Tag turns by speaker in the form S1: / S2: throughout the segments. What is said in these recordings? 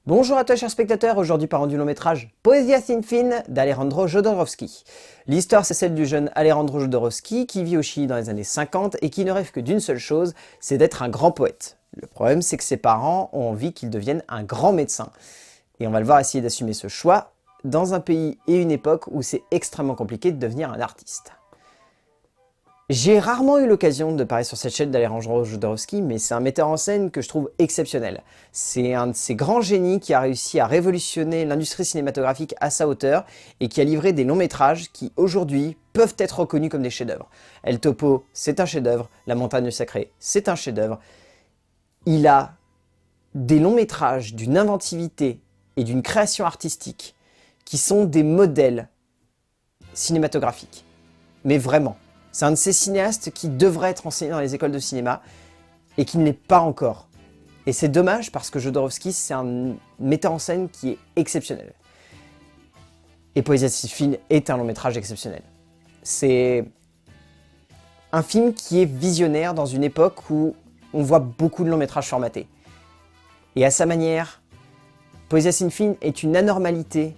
S1: Bonjour à toi chers spectateurs, aujourd'hui parlons du long métrage Poesia sin fin d'Alejandro Jodorowsky. L'histoire c'est celle du jeune Alejandro Jodorowsky qui vit au Chili dans les années 50 et qui ne rêve que d'une seule chose, c'est d'être un grand poète. Le problème c'est que ses parents ont envie qu'il devienne un grand médecin. Et on va le voir essayer d'assumer ce choix dans un pays et une époque où c'est extrêmement compliqué de devenir un artiste. J'ai rarement eu l'occasion de parler sur cette chaîne d'Alejandro Jodorowsky, mais c'est un metteur en scène que je trouve exceptionnel. C'est un de ces grands génies qui a réussi à révolutionner l'industrie cinématographique à sa hauteur et qui a livré des longs métrages qui, aujourd'hui, peuvent être reconnus comme des chefs-d'œuvre. El Topo, c'est un chef-d'œuvre. La Montagne Sacrée, c'est un chef-d'œuvre. Il a des longs métrages d'une inventivité et d'une création artistique qui sont des modèles cinématographiques. Mais vraiment. C'est un de ces cinéastes qui devrait être enseigné dans les écoles de cinéma et qui ne l'est pas encore. Et c'est dommage parce que Jodorowsky, c'est un metteur en scène qui est exceptionnel. Et Poesia sin fin est un long métrage exceptionnel. C'est un film qui est visionnaire dans une époque où on voit beaucoup de longs métrages formatés. Et à sa manière, Poesia sin fin est une anormalité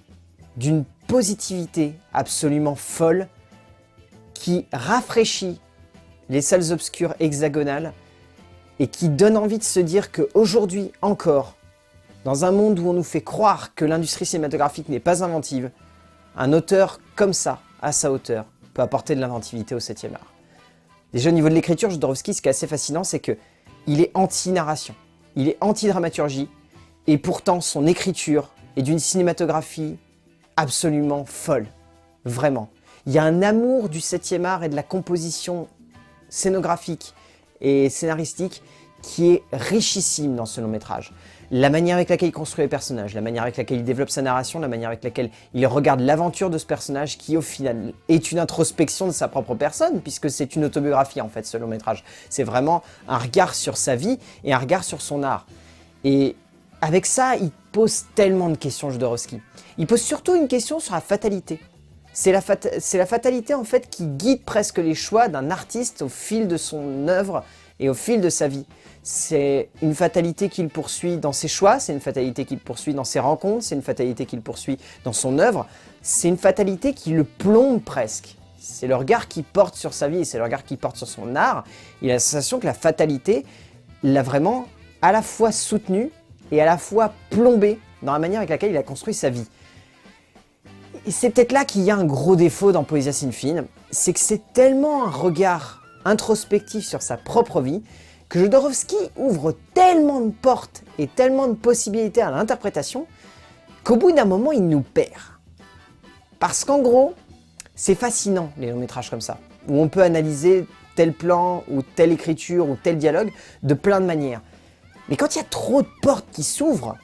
S1: d'une positivité absolument folle qui rafraîchit les salles obscures hexagonales et qui donne envie de se dire qu'aujourd'hui encore, dans un monde où on nous fait croire que l'industrie cinématographique n'est pas inventive, un auteur comme ça, à sa hauteur, peut apporter de l'inventivité au 7e art. Déjà au niveau de l'écriture, Jodorowsky, ce qui est assez fascinant, c'est qu'il est anti-narration, il est anti-dramaturgie, et pourtant son écriture est d'une cinématographie absolument folle, vraiment. Il y a un amour du 7e art et de la composition scénographique et scénaristique qui est richissime dans ce long métrage. La manière avec laquelle il construit les personnages, la manière avec laquelle il développe sa narration, la manière avec laquelle il regarde l'aventure de ce personnage qui au final est une introspection de sa propre personne puisque c'est une autobiographie en fait ce long métrage. C'est vraiment un regard sur sa vie et un regard sur son art. Et avec ça, il pose tellement de questions Jodorowsky. Il pose surtout une question sur la fatalité. C'est la fatalité en fait qui guide presque les choix d'un artiste au fil de son œuvre et au fil de sa vie. C'est une fatalité qu'il poursuit dans ses choix, c'est une fatalité qu'il poursuit dans ses rencontres, c'est une fatalité qu'il poursuit dans son œuvre, c'est une fatalité qui le plombe presque. C'est le regard qu'il porte sur sa vie et c'est le regard qu'il porte sur son art. Il a la sensation que la fatalité l'a vraiment à la fois soutenu et à la fois plombé dans la manière avec laquelle il a construit sa vie. Et c'est peut-être là qu'il y a un gros défaut dans Poesia sin fin, c'est que c'est tellement un regard introspectif sur sa propre vie que Jodorowsky ouvre tellement de portes et tellement de possibilités à l'interprétation qu'au bout d'un moment il nous perd. Parce qu'en gros, c'est fascinant les longs métrages comme ça, où on peut analyser tel plan ou telle écriture ou tel dialogue de plein de manières. Mais quand il y a trop de portes qui s'ouvrent,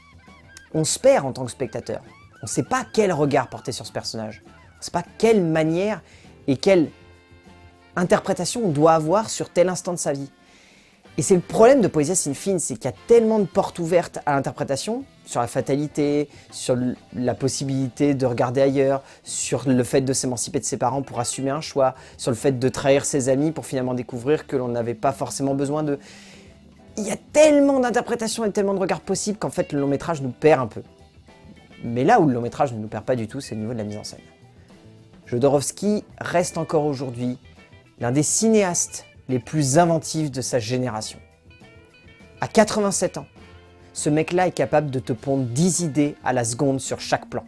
S1: on se perd en tant que spectateur. On ne sait pas quel regard porter sur ce personnage. On ne sait pas quelle manière et quelle interprétation on doit avoir sur tel instant de sa vie. Et c'est le problème de Poesia sin fin, c'est qu'il y a tellement de portes ouvertes à l'interprétation, sur la fatalité, sur la possibilité de regarder ailleurs, sur le fait de s'émanciper de ses parents pour assumer un choix, sur le fait de trahir ses amis pour finalement découvrir que l'on n'avait pas forcément besoin d'eux. Il y a tellement d'interprétations et tellement de regards possibles qu'en fait le long métrage nous perd un peu. Mais là où le long métrage ne nous perd pas du tout, c'est au niveau de la mise en scène. Jodorowsky reste encore aujourd'hui l'un des cinéastes les plus inventifs de sa génération. À 87 ans, ce mec-là est capable de te pondre 10 idées à la seconde sur chaque plan.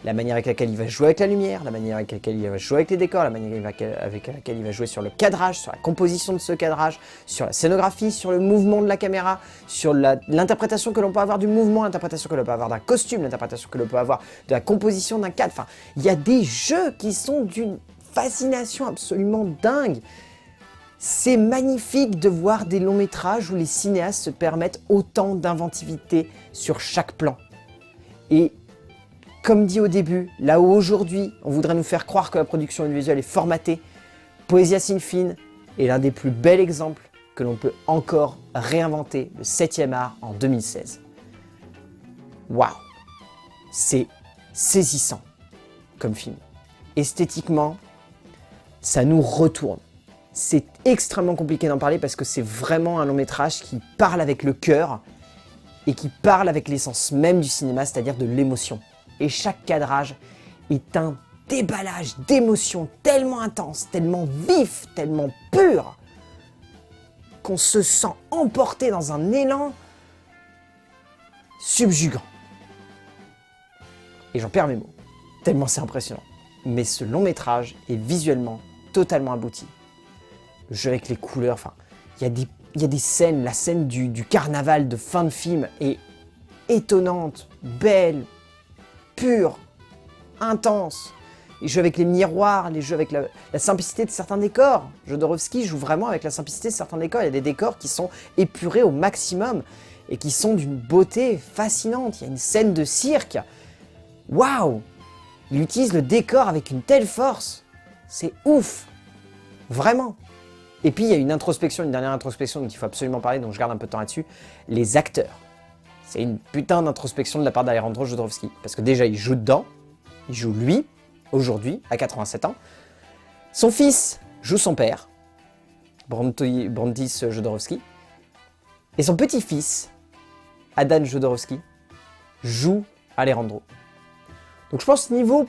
S1: La manière avec laquelle il va jouer avec la lumière, la manière avec laquelle il va jouer avec les décors, la manière avec laquelle il va jouer sur le cadrage, sur la composition de ce cadrage, sur la scénographie, sur le mouvement de la caméra, sur l'interprétation que l'on peut avoir du mouvement, l'interprétation que l'on peut avoir d'un costume, l'interprétation que l'on peut avoir de la composition d'un cadre. Enfin, il y a des jeux qui sont d'une fascination absolument dingue. C'est magnifique de voir des longs métrages où les cinéastes se permettent autant d'inventivité sur chaque plan. Et comme dit au début, là où aujourd'hui on voudrait nous faire croire que la production audiovisuelle est formatée, Poesia sin fin est l'un des plus bels exemples que l'on peut encore réinventer le 7e art en 2016. Waouh! C'est saisissant comme film. Esthétiquement, ça nous retourne. C'est extrêmement compliqué d'en parler parce que c'est vraiment un long métrage qui parle avec le cœur et qui parle avec l'essence même du cinéma, c'est-à-dire de l'émotion. Et chaque cadrage est un déballage d'émotions tellement intense, tellement vif, tellement pur, qu'on se sent emporté dans un élan subjugant. Et j'en perds mes mots, tellement c'est impressionnant. Mais ce long métrage est visuellement totalement abouti. Le jeu avec les couleurs, enfin, il y a des scènes, la scène du carnaval de fin de film est étonnante, belle, pure, intense. Les jeux avec les miroirs, les jeux avec la simplicité de certains décors. Jodorowsky joue vraiment avec la simplicité de certains décors. Il y a des décors qui sont épurés au maximum et qui sont d'une beauté fascinante. Il y a une scène de cirque. Waouh! Il utilise le décor avec une telle force. C'est ouf! Vraiment! Et puis il y a une introspection, une dernière introspection dont il faut absolument parler, donc je garde un peu de temps là-dessus. Les acteurs. C'est une putain d'introspection de la part d'Alejandro Jodorowsky. Parce que déjà, il joue dedans. Il joue lui. Aujourd'hui, à 87 ans. Son fils joue son père, Brantis Jodorowsky. Et son petit-fils, Adan Jodorowsky, joue Alejandro. Donc je pense niveau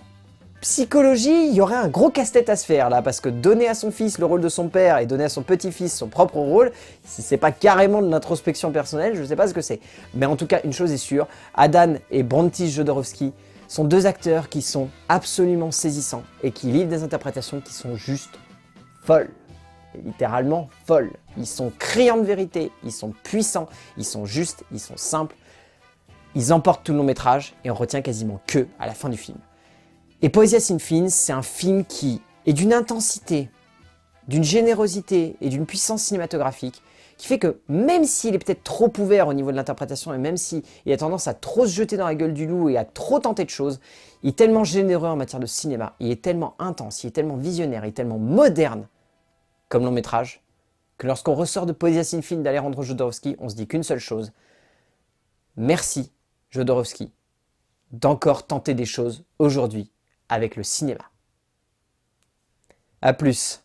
S1: psychologie, il y aurait un gros casse-tête à se faire là, parce que donner à son fils le rôle de son père et donner à son petit-fils son propre rôle, si c'est pas carrément de l'introspection personnelle, je sais pas ce que c'est. Mais en tout cas, une chose est sûre, Adan et Brantis Jodorowsky sont deux acteurs qui sont absolument saisissants et qui livrent des interprétations qui sont juste folles. Littéralement folles. Ils sont criants de vérité, ils sont puissants, ils sont justes, ils sont simples. Ils emportent tout le long métrage et on retient quasiment que à la fin du film. Et Poesia sin fin, c'est un film qui est d'une intensité, d'une générosité et d'une puissance cinématographique qui fait que même s'il est peut-être trop ouvert au niveau de l'interprétation et même s'il a tendance à trop se jeter dans la gueule du loup et à trop tenter de choses, il est tellement généreux en matière de cinéma, il est tellement intense, il est tellement visionnaire, il est tellement moderne comme long métrage que lorsqu'on ressort de Poesia sin fin d'Alejandro Jodorowsky, on se dit qu'une seule chose. Merci Jodorowsky d'encore tenter des choses aujourd'hui avec le cinéma. A plus.